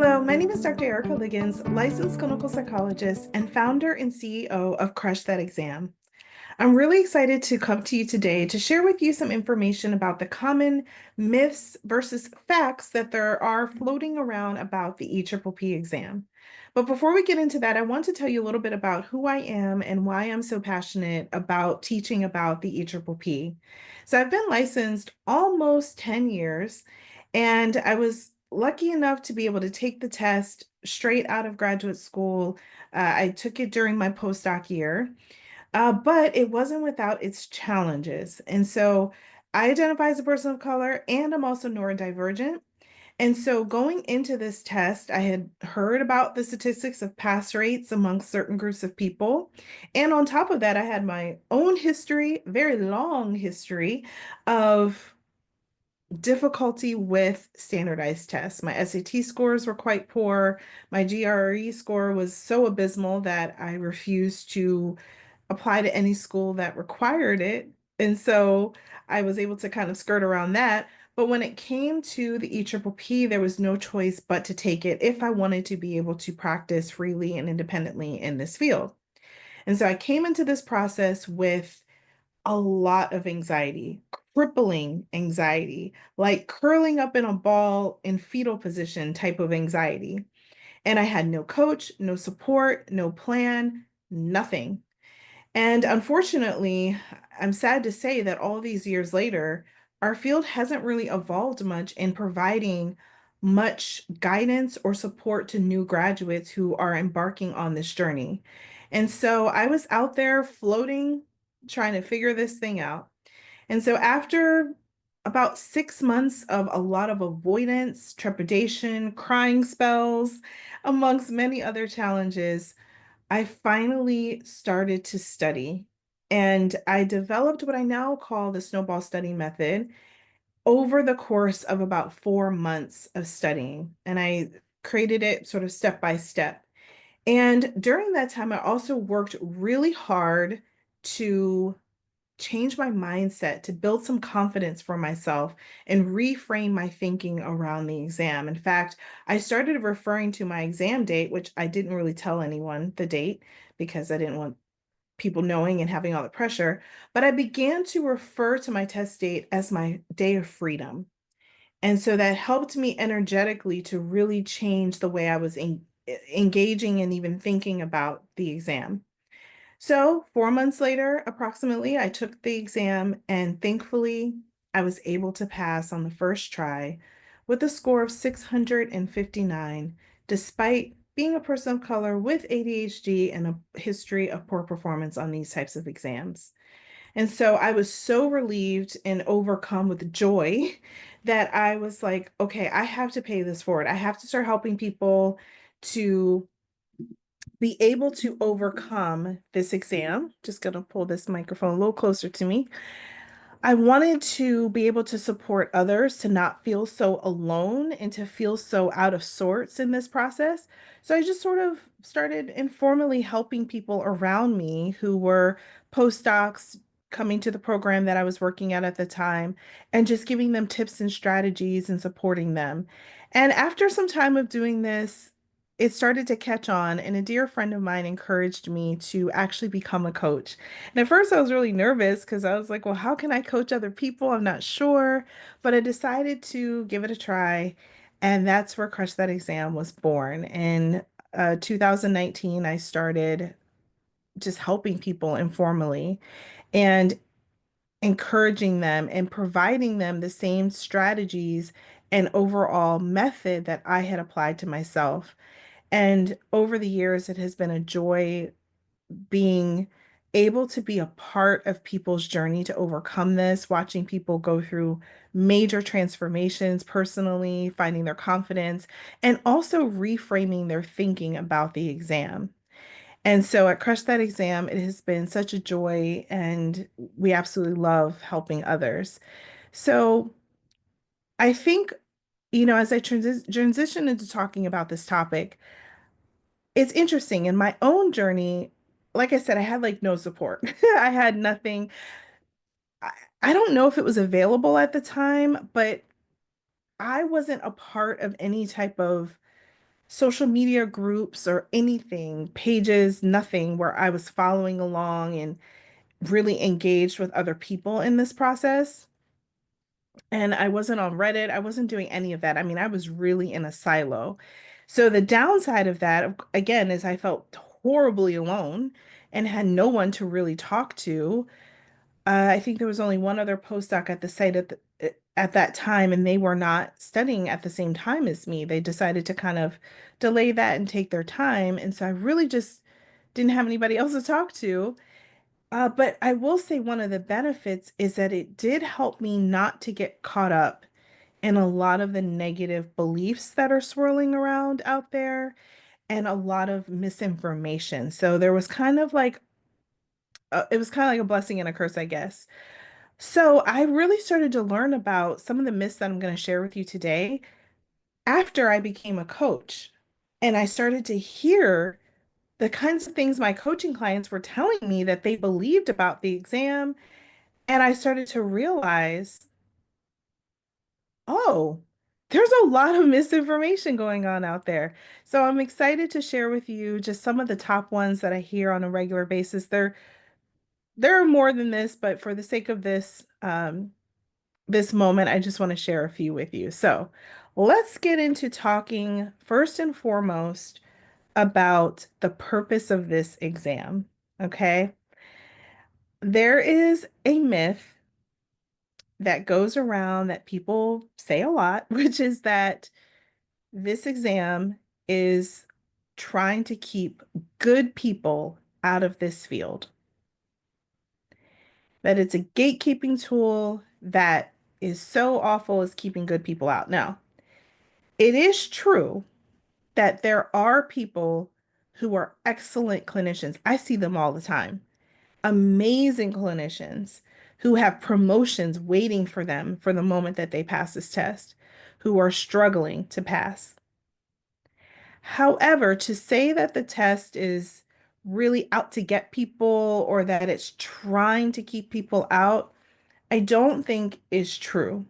Hello, my name is Dr. Erica Liggins, licensed clinical psychologist and founder and CEO of Crush That Exam. I'm really excited to come to you today to share with you some information about the common myths versus facts that there are floating around about the EPPP exam. But before we get into that, I want to tell you a little bit about who I am and why I'm so passionate about teaching about the EPPP. So I've been licensed almost 10 years, and I was lucky enough to be able to take the test straight out of graduate school. I took it during my postdoc year. But it wasn't without its challenges. And so I identify as a person of color and I'm also neurodivergent. And so going into this test, I had heard about the statistics of pass rates among certain groups of people. And on top of that, I had my own history, very long history of difficulty with standardized tests. My SAT scores were quite poor. My GRE score was so abysmal that I refused to apply to any school that required it. And so I was able to kind of skirt around that. But when it came to the EPPP, there was no choice but to take it if I wanted to be able to practice freely and independently in this field. And so I came into this process with a lot of anxiety, crippling anxiety, like curling up in a ball in fetal position type of anxiety. And I had no coach, no support, no plan, nothing. And unfortunately, I'm sad to say that all these years later, our field hasn't really evolved much in providing much guidance or support to new graduates who are embarking on this journey. And so I was out there floating, trying to figure this thing out. And so after about 6 months of a lot of avoidance, trepidation, crying spells, amongst many other challenges, I finally started to study, and I developed what I now call the snowball study method over the course of about 4 months of studying. And I created it sort of step by step. And during that time, I also worked really hard to change my mindset, to build some confidence for myself and reframe my thinking around the exam. In fact, I started referring to my exam date, which I didn't really tell anyone the date because I didn't want people knowing and having all the pressure, but I began to refer to my test date as my day of freedom. And so that helped me energetically to really change the way I was engaging and even thinking about the exam. So 4 months later, approximately, I took the exam and thankfully I was able to pass on the first try with a score of 659, despite being a person of color with ADHD and a history of poor performance on these types of exams. And so I was so relieved and overcome with joy that I was like, okay, I have to pay this forward. I have to start helping people to be able to overcome this exam. Just gonna pull this microphone a little closer to me. I wanted to be able to support others to not feel so alone and to feel so out of sorts in this process. So I just sort of started informally helping people around me who were postdocs coming to the program that I was working at the time and just giving them tips and strategies and supporting them. And after some time of doing this, it started to catch on, and a dear friend of mine encouraged me to actually become a coach. And at first, I was really nervous because I was like, well, how can I coach other people? I'm not sure. But I decided to give it a try. And that's where Crush That Exam was born. In 2019, I started just helping people informally and encouraging them and providing them the same strategies and overall method that I had applied to myself. And over the years, it has been a joy being able to be a part of people's journey to overcome this, watching people go through major transformations personally, finding their confidence, and also reframing their thinking about the exam. And so at Crush That Exam, it has been such a joy, and we absolutely love helping others. So I think, as I transition into talking about this topic, it's interesting in my own journey. Like I said, I had like no support. I had nothing. I, I don't know if it was available at the time, but I wasn't a part of any type of social media groups or anything, pages, nothing where I was following along and really engaged with other people in this process. And I wasn't on Reddit. I wasn't doing any of that. I mean, I was really in a silo. So the downside of that, again, is I felt horribly alone and had no one to really talk to. I think there was only one other postdoc at the site at that time, and they were not studying at the same time as me. They decided to kind of delay that and take their time. And so I really just didn't have anybody else to talk to. But I will say one of the benefits is that it did help me not to get caught up in a lot of the negative beliefs that are swirling around out there and a lot of misinformation. So there was kind of like, it was kind of like a blessing and a curse, I guess. So I really started to learn about some of the myths that I'm going to share with you today after I became a coach. And I started to hear the kinds of things my coaching clients were telling me that they believed about the exam. And I started to realize, oh, there's a lot of misinformation going on out there. So I'm excited to share with you just some of the top ones that I hear on a regular basis. There are more than this, but for the sake of this moment, I just want to share a few with you. So let's get into talking first and foremost about the purpose of this exam. Okay. There is a myth that goes around that people say a lot, which is that this exam is trying to keep good people out of this field, that it's a gatekeeping tool that is so awful as keeping good people out. Now, it is true that there are people who are excellent clinicians. I see them all the time. Amazing clinicians who have promotions waiting for them for the moment that they pass this test, who are struggling to pass. However, to say that the test is really out to get people or that it's trying to keep people out, I don't think is true.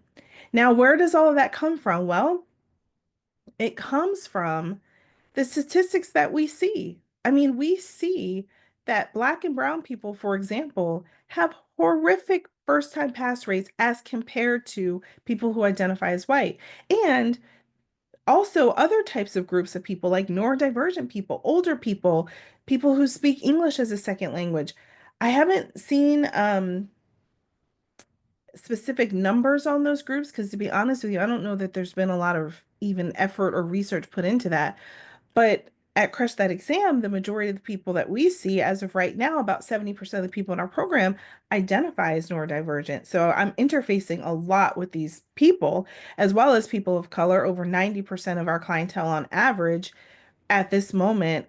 Now, where does all of that come from? Well, it comes from the statistics that we see. I mean, we see that Black and Brown people, for example, have horrific first time pass rates as compared to people who identify as white. And also other types of groups of people like neurodivergent people, older people, people who speak English as a second language. I haven't seen specific numbers on those groups because, to be honest with you, I don't know that there's been a lot of even effort or research put into that. But at Crush That Exam, the majority of the people that we see as of right now, about 70% of the people in our program identify as neurodivergent. So I'm interfacing a lot with these people, as well as people of color. Over 90% of our clientele on average at this moment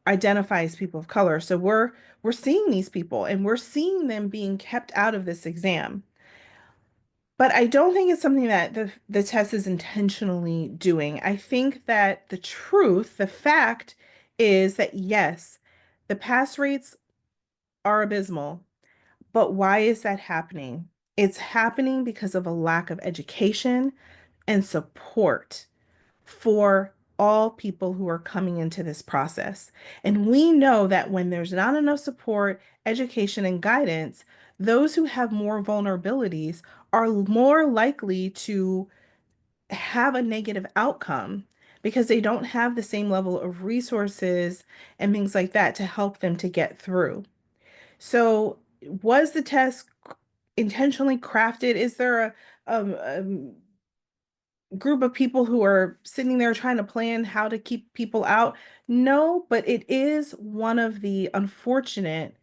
identify as people of color. So we're seeing these people and we're seeing them being kept out of this exam. But I don't think it's something that the test is intentionally doing. I think that the truth, the fact is that yes, the pass rates are abysmal. But why is that happening? It's happening because of a lack of education and support for all people who are coming into this process. And we know that when there's not enough support, education, and guidance, those who have more vulnerabilities are more likely to have a negative outcome because they don't have the same level of resources and things like that to help them to get through. So, was the test intentionally crafted? Is there a group of people who are sitting there trying to plan how to keep people out? No, but it is one of the unfortunate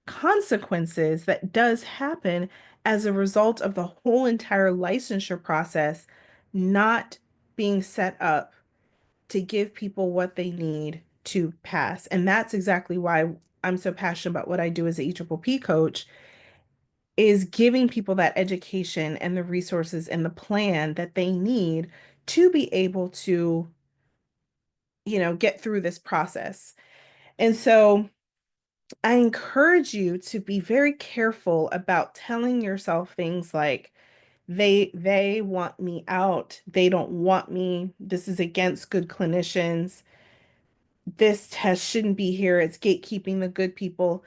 consequences that does happen as a result of the whole entire licensure process not being set up to give people what they need to pass. And that's exactly why I'm so passionate about what I do as a EPPP coach is giving people that education and the resources and the plan that they need to be able to, get through this process. And so I encourage you to be very careful about telling yourself things like, They want me out. They don't want me. This is against good clinicians. This test shouldn't be here. It's gatekeeping the good people.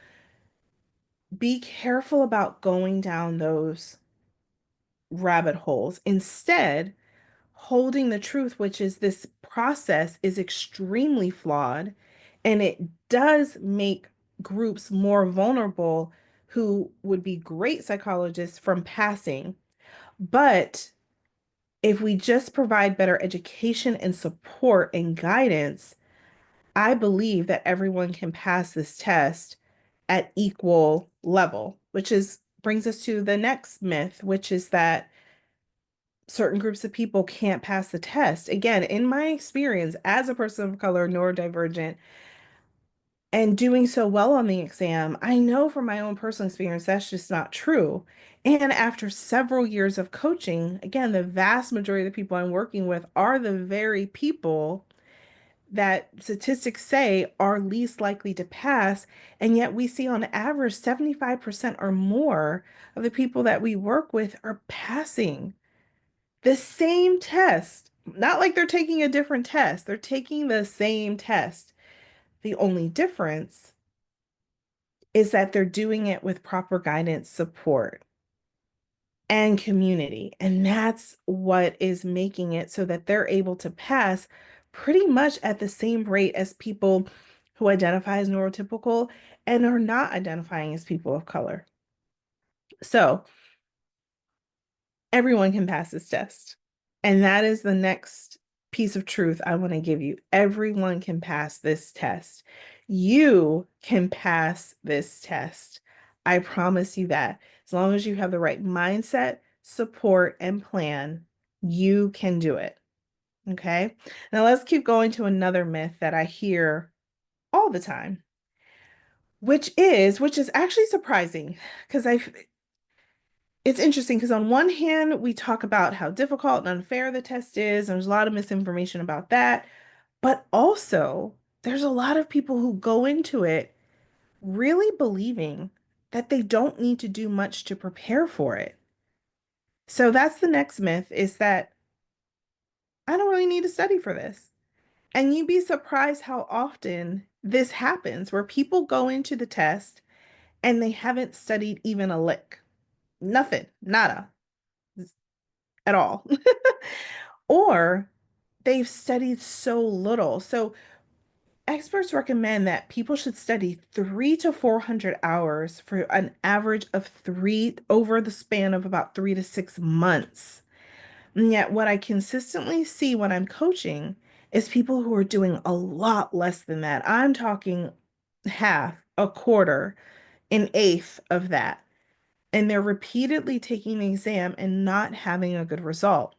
Be careful about going down those rabbit holes. Instead, holding the truth, which is this process is extremely flawed and it does make groups more vulnerable who would be great psychologists from passing. But if we just provide better education and support and guidance, I believe that everyone can pass this test at equal level, which is brings us to the next myth, which is that certain groups of people can't pass the test. Again, in my experience as a person of color, neurodivergent, and doing so well on the exam, I know from my own personal experience that's just not true. And after several years of coaching, again, the vast majority of the people I'm working with are the very people that statistics say are least likely to pass. And yet we see on average 75% or more of the people that we work with are passing the same test. Not like they're taking a different test, they're taking the same test. The only difference is that they're doing it with proper guidance, support, and community. And that's what is making it so that they're able to pass pretty much at the same rate as people who identify as neurotypical and are not identifying as people of color. So everyone can pass this test. And that is the next piece of truth I want to give you. Everyone can pass this test. You can pass this test. I promise you that. As long as you have the right mindset, support, and plan, you can do it. Okay. Now let's keep going to another myth that I hear all the time, which is actually surprising because it's interesting because on one hand, we talk about how difficult and unfair the test is, and there's a lot of misinformation about that. But also, there's a lot of people who go into it really believing that they don't need to do much to prepare for it. So that's the next myth is that I don't really need to study for this. And you'd be surprised how often this happens where people go into the test and they haven't studied even a lick. Nothing, nada, at all. Or they've studied so little. So experts recommend that people should study 300 to 400 hours for an average of three over the span of about 3 to 6 months. And yet, what I consistently see when I'm coaching is people who are doing a lot less than that. I'm talking half, a quarter, an eighth of that. And they're repeatedly taking the exam and not having a good result.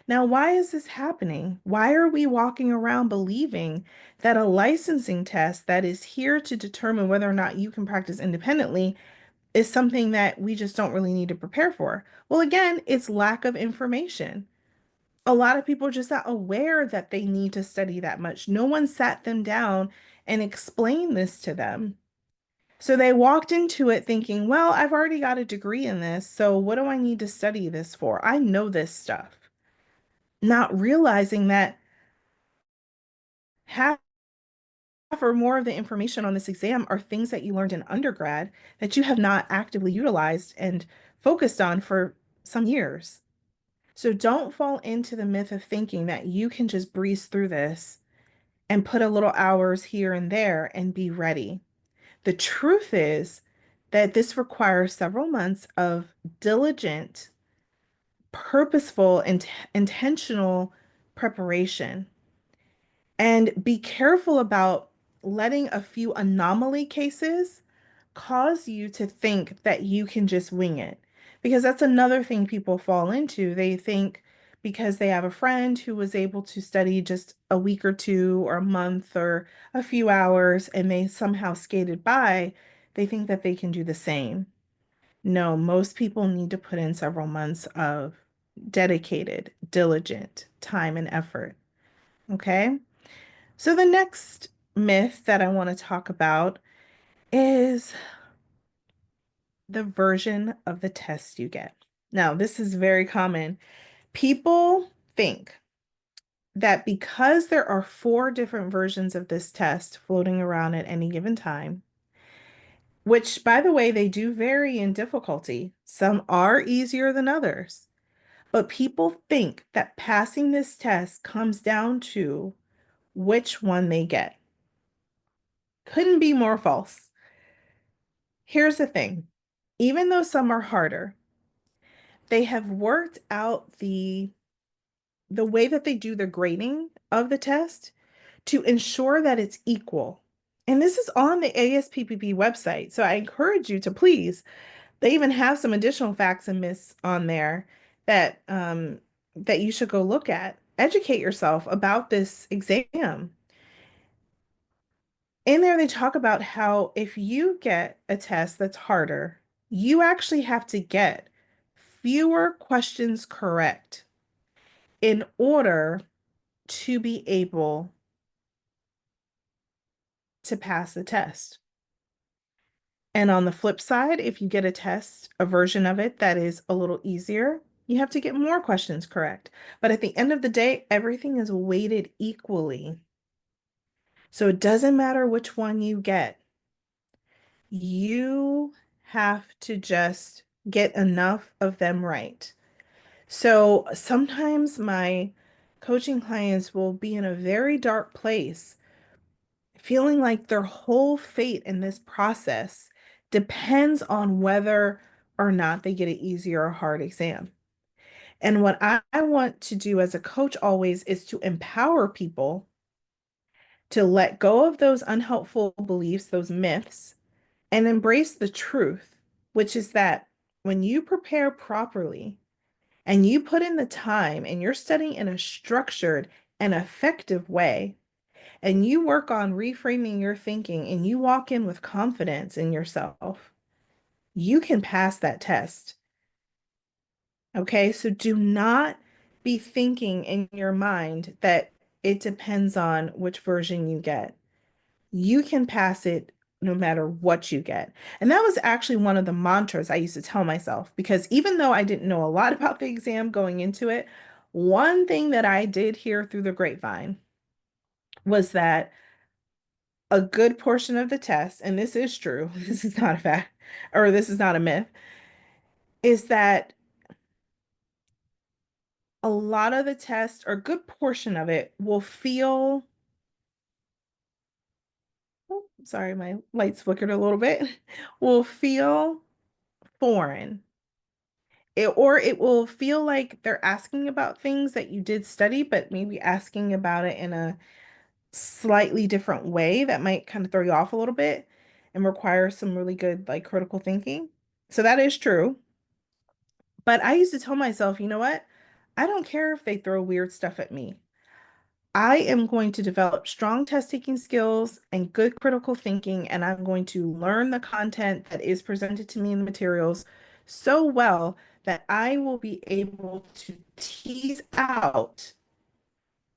Now, why is this happening? Why are we walking around believing that a licensing test that is here to determine whether or not you can practice independently is something that we just don't really need to prepare for? Well, again, it's lack of information. A lot of people are just not aware that they need to study that much. No one sat them down and explained this to them. So they walked into it thinking, well, I've already got a degree in this, so what do I need to study this for? I know this stuff. Not realizing that half or more of the information on this exam are things that you learned in undergrad that you have not actively utilized and focused on for some years. So don't fall into the myth of thinking that you can just breeze through this and put a little hours here and there and be ready. The truth is that this requires several months of diligent, purposeful, and intentional preparation. And be careful about letting a few anomaly cases cause you to think that you can just wing it. Because that's another thing people fall into. They think because they have a friend who was able to study just a week or two or a month or a few hours and they somehow skated by, they think that they can do the same. No, most people need to put in several months of dedicated, diligent time and effort. Okay? So the next myth that I want to talk about is the version of the test you get. Now, this is very common. People think that because there are four different versions of this test floating around at any given time, which, by the way, they do vary in difficulty. Some are easier than others. But people think that passing this test comes down to which one they get. Couldn't be more false. Here's the thing. Even though some are harder, they have worked out the way that they do the grading of the test to ensure that it's equal. And this is on the ASPPP website. So I encourage you to please, they even have some additional facts and myths on there that that you should go look at. Educate yourself about this exam. In there, they talk about how if you get a test that's harder, you actually have to get fewer questions correct in order to be able to pass the test. And on the flip side, if you get a test, a version of it that is a little easier, you have to get more questions correct. But at the end of the day, everything is weighted equally. So it doesn't matter which one you get. You have to just get enough of them right. So sometimes my coaching clients will be in a very dark place, feeling like their whole fate in this process depends on whether or not they get an easy or hard exam. And what I want to do as a coach always is to empower people to let go of those unhelpful beliefs, those myths, and embrace the truth, which is that when you prepare properly and you put in the time and you're studying in a structured and effective way, and you work on reframing your thinking and you walk in with confidence in yourself, you can pass that test. Okay, so do not be thinking in your mind that it depends on which version you get. You can pass it no matter what you get. And that was actually one of the mantras I used to tell myself, because even though I didn't know a lot about the exam going into it, one thing that I did hear through the grapevine was that a good portion of the test, and this is true, this is not a fact, or this is not a myth, is that a lot of the test, or a good portion of it, will feel, oh, sorry, my lights flickered a little bit, will feel foreign. Or it will feel like they're asking about things that you did study, but maybe asking about it in a slightly different way that might kind of throw you off a little bit and require some really good, like, critical thinking. So that is true. But I used to tell myself, you know what? I don't care if they throw weird stuff at me. I am going to develop strong test taking skills and good critical thinking, and I'm going to learn the content that is presented to me in the materials so well that I will be able to tease out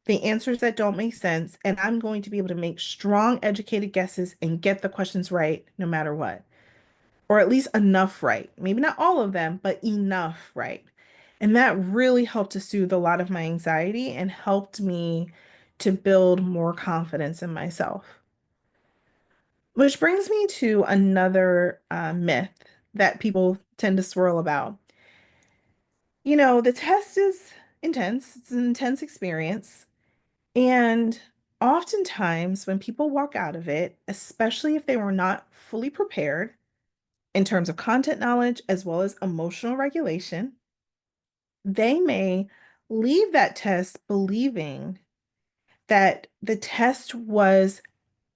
the answers that don't make sense, and I'm going to be able to make strong, educated guesses and get the questions right no matter what, or at least enough right. Maybe not all of them, but enough right. And that really helped to soothe a lot of my anxiety and helped me to build more confidence in myself. Which brings me to another myth that people tend to swirl about. You know, the test is intense, it's an intense experience. And oftentimes, when people walk out of it, especially if they were not fully prepared in terms of content knowledge as well as emotional regulation, they may leave that test believing that the test was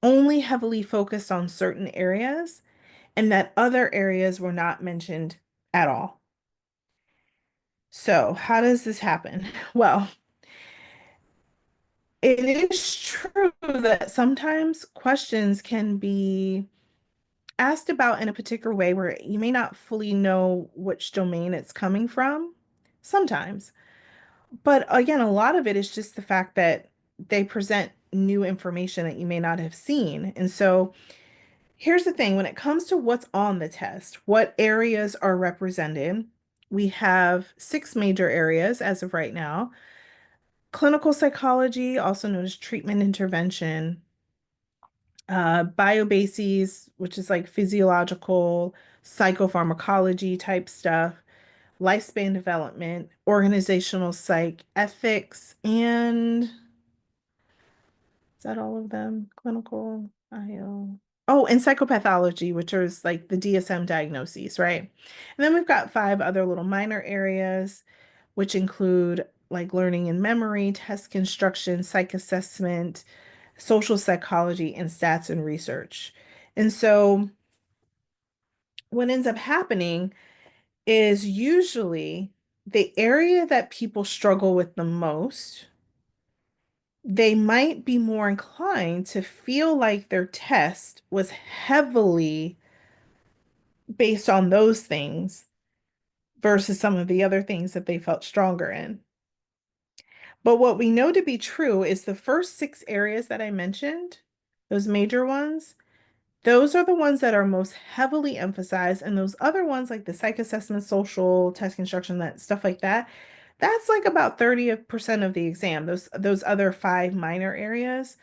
only heavily focused on certain areas and that other areas were not mentioned at all. So, how does this happen? Well, it is true that sometimes questions can be asked about in a particular way where you may not fully know which domain it's coming from, sometimes. But again, a lot of it is just the fact that they present new information that you may not have seen. And so here's the thing, when it comes to what's on the test, what areas are represented, We have six major areas as of right now. Clinical psychology, also known as treatment intervention, biobases, which is like physiological, psychopharmacology type stuff, lifespan development, organizational psych, ethics, and is that all of them? Clinical, IO. Oh, and psychopathology, which is like the DSM diagnoses, right? And then we've got five other little minor areas, which include like learning and memory, test construction, psych assessment, social psychology, and stats and research. And so what ends up happening is usually the area that people struggle with the most, they might be more inclined to feel like their test was heavily based on those things versus some of the other things that they felt stronger in. But what we know to be true is the first six areas that I mentioned, those major ones, those are the ones that are most heavily emphasized, and those other ones, like the psych assessment, social, test construction, that stuff like that, that's like about 30% of the exam. Those other five minor areas,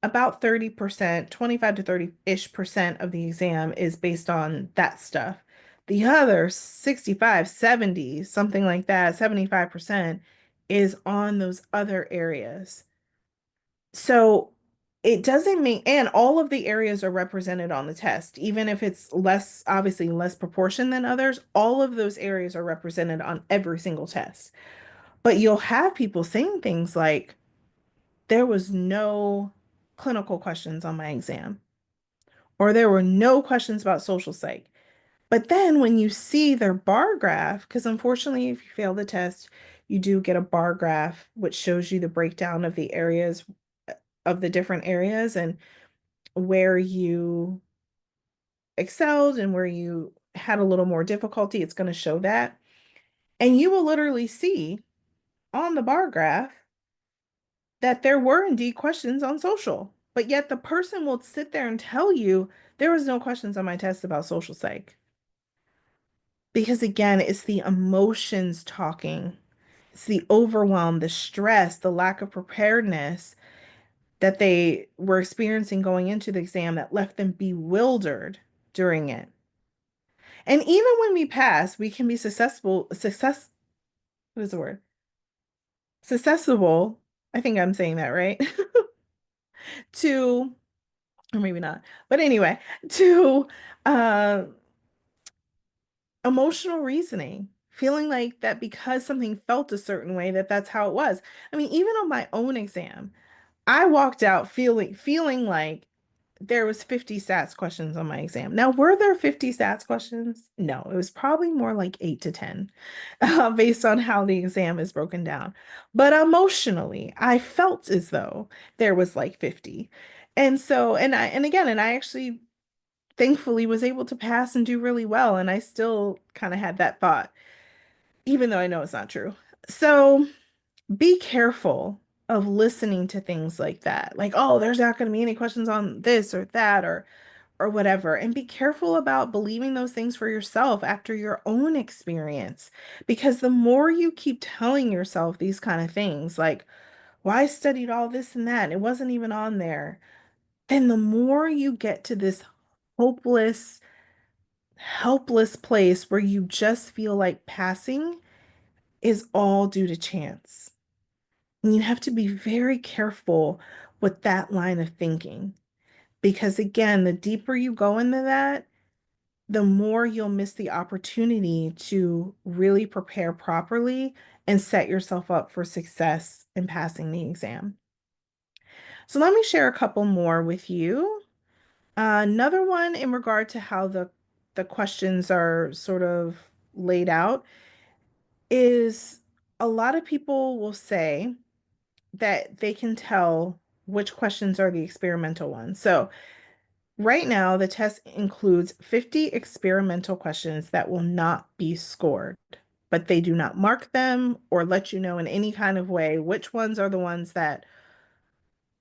about 30%, 25 to 30-ish percent of the exam is based on that stuff. The other 65, 70, something like that, 75% is on those other areas. So it doesn't mean, and all of the areas are represented on the test, even if it's less, obviously less proportion than others, all of those areas are represented on every single test. But you'll have people saying things like, there was no clinical questions on my exam, or there were no questions about social psych. But then when you see their bar graph, because unfortunately, if you fail the test, you do get a bar graph, which shows you the breakdown of the areas of the different areas and where you excelled and where you had a little more difficulty. It's going to show that. And you will literally see on the bar graph that there were indeed questions on social, but yet the person will sit there and tell you there was no questions on my test about social psych. Because again, it's the emotions talking. It's the overwhelm, the stress, the lack of preparedness that they were experiencing going into the exam that left them bewildered during it. And even when we pass, we can be what is the word? Susceptible, I think I'm saying that right, to, or maybe not, but anyway, to uh, emotional reasoning, feeling like that because something felt a certain way, that that's how it was. I mean, even on my own exam, I walked out feeling like there was 50 stats questions on my exam. Now, were there 50 stats questions? No, it was probably more like 8 to 10, based on how the exam is broken down. But emotionally, I felt as though there was like 50. And so, and I actually thankfully was able to pass and do really well. And I still kind of had that thought, even though I know it's not true. So be careful of listening to things like that. Like, oh, there's not going to be any questions on this or that or whatever. And be careful about believing those things for yourself after your own experience. Because the more you keep telling yourself these kind of things, like, well, I studied all this and that, and it wasn't even on there, then the more you get to this hopeless, helpless place where you just feel like passing is all due to chance. And you have to be very careful with that line of thinking because, again, the deeper you go into that, the more you'll miss the opportunity to really prepare properly and set yourself up for success in passing the exam. So let me share a couple more with you. Another one in regard to how the questions are sort of laid out is a lot of people will say that they can tell which questions are the experimental ones. So right now, the test includes 50 experimental questions that will not be scored, but they do not mark them or let you know in any kind of way which ones are the ones that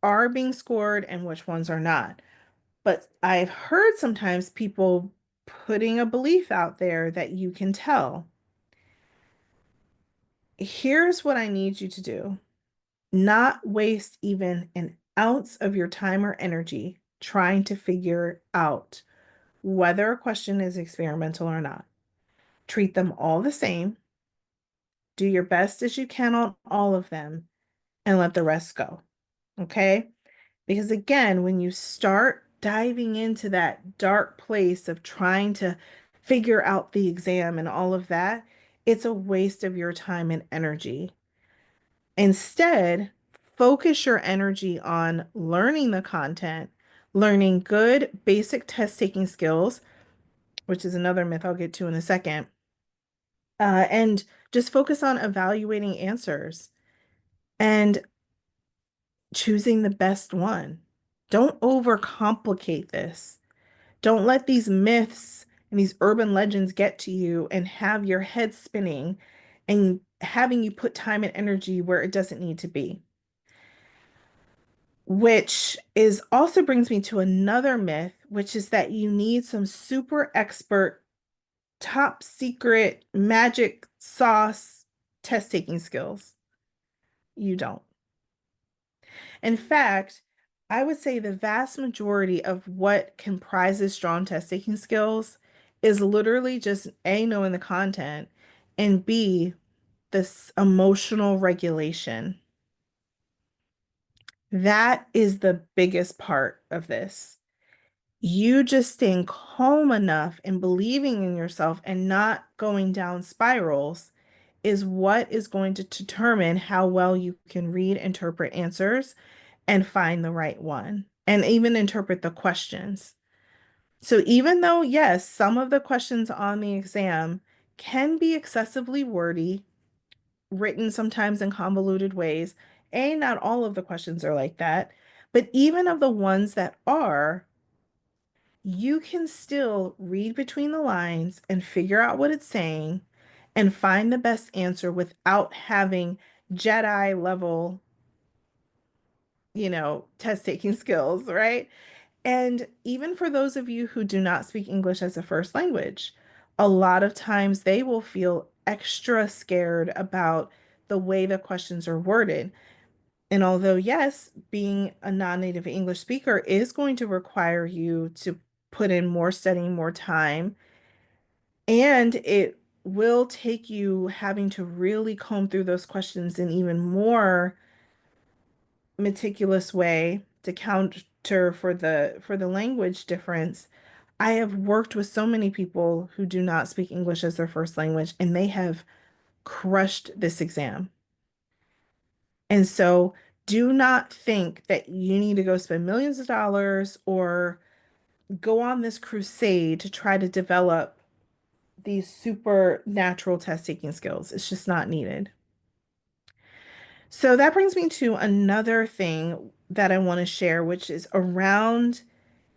are being scored and which ones are not. But I've heard sometimes people putting a belief out there that you can tell. Here's what I need you to do. Not waste even an ounce of your time or energy trying to figure out whether a question is experimental or not. Treat them all the same. Do your best as you can on all of them and let the rest go. Okay? Because again, when you start diving into that dark place of trying to figure out the exam and all of that, it's a waste of your time and energy. Instead, focus your energy on learning the content, learning good basic test taking skills, which is another myth I'll get to in a second, and just focus on evaluating answers and choosing the best one. Don't overcomplicate this. Don't let these myths and these urban legends get to you and have your head spinning and having you put time and energy where it doesn't need to be. Which is also brings me to another myth, which is that you need some super expert, top secret magic sauce test taking skills. You don't. In fact, I would say the vast majority of what comprises strong test taking skills is literally just A, knowing the content, and B, this emotional regulation. That is the biggest part of this. You just staying calm enough and believing in yourself and not going down spirals is what is going to determine how well you can read, interpret answers, and find the right one, and even interpret the questions. So, even though, yes, some of the questions on the exam can be excessively wordy, written sometimes in convoluted ways, not all of the questions are like that, but even of the ones that are, you can still read between the lines and figure out what it's saying and find the best answer without having Jedi level, test taking skills, right? And even for those of you who do not speak English as a first language, a lot of times they will feel extra scared about the way the questions are worded. And although, yes, being a non-native English speaker is going to require you to put in more studying, more time, and it will take you having to really comb through those questions in even more meticulous way to counter for the language difference. I have worked with so many people who do not speak English as their first language, and they have crushed this exam. And so do not think that you need to go spend millions of dollars or go on this crusade to try to develop these supernatural test taking skills. It's just not needed. So that brings me to another thing that I want to share, which is around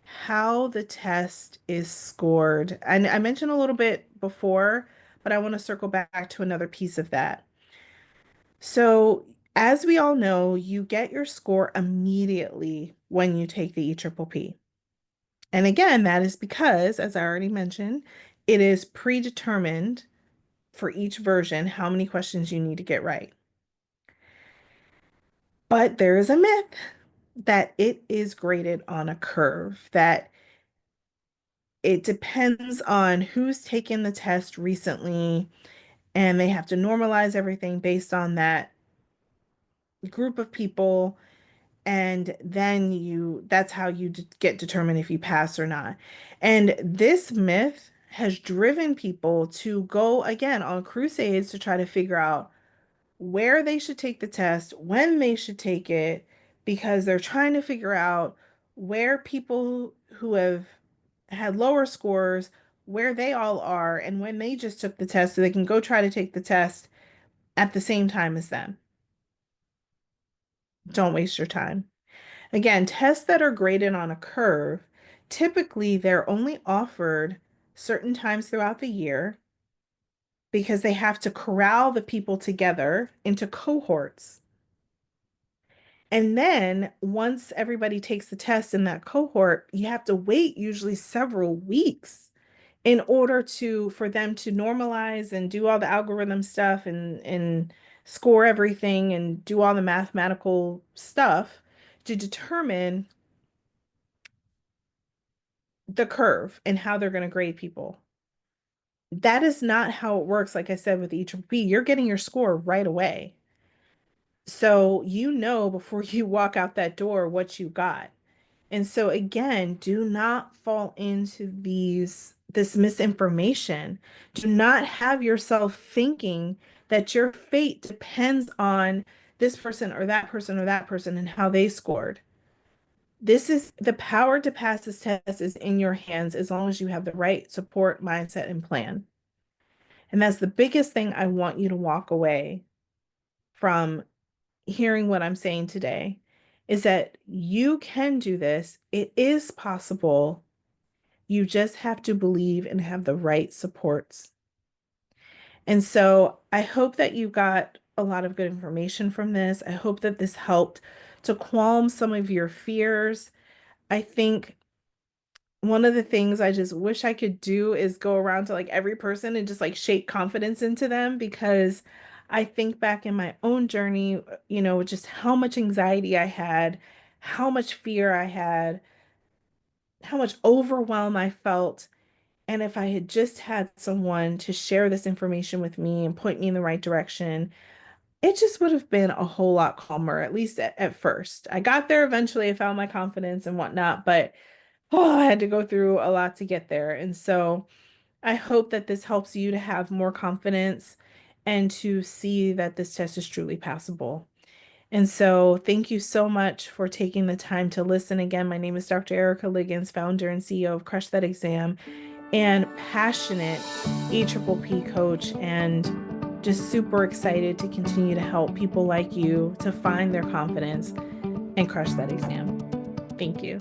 how the test is scored. And I mentioned a little bit before, but I want to circle back to another piece of that. So, as we all know, you get your score immediately when you take the EPPP. And again, that is because, as I already mentioned, it is predetermined for each version how many questions you need to get right. But there is a myth that it is graded on a curve, that it depends on who's taken the test recently, and they have to normalize everything based on that group of people. And then that's how you get determined if you pass or not. And this myth has driven people to go again on crusades to try to figure out where they should take the test, when they should take it, because they're trying to figure out where people who have had lower scores, where they all are, and when they just took the test so they can go try to take the test at the same time as them. Don't waste your time. Again, tests that are graded on a curve, typically they're only offered certain times throughout the year because they have to corral the people together into cohorts. And then once everybody takes the test in that cohort, you have to wait usually several weeks in order for them to normalize and do all the algorithm stuff and score everything and do all the mathematical stuff to determine the curve and how they're going to grade people. That is not how it works. Like I said, with EPPP, you're getting your score right away. So you know before you walk out that door what you got. And so again, do not fall into this misinformation. Do not have yourself thinking that your fate depends on this person or that person or that person and how they scored. This is the power to pass this test is in your hands as long as you have the right support, mindset, and plan. And that's the biggest thing I want you to walk away from hearing what I'm saying today is that you can do this. It is possible. You just have to believe and have the right supports. And so I hope that you got a lot of good information from this. I hope that this helped to calm some of your fears. I think one of the things I just wish I could do is go around to like every person and just like shake confidence into them because I think back in my own journey, just how much anxiety I had, how much fear I had, how much overwhelm I felt. And if I had just had someone to share this information with me and point me in the right direction, it just would have been a whole lot calmer, at least at first. I got there eventually, I found my confidence and whatnot, but I had to go through a lot to get there. And so I hope that this helps you to have more confidence and to see that this test is truly passable. And so thank you so much for taking the time to listen. Again, my name is Dr. Erica Liggins, founder and CEO of Crush That Exam, and passionate EPPP coach, and just super excited to continue to help people like you to find their confidence and crush that exam. Thank you.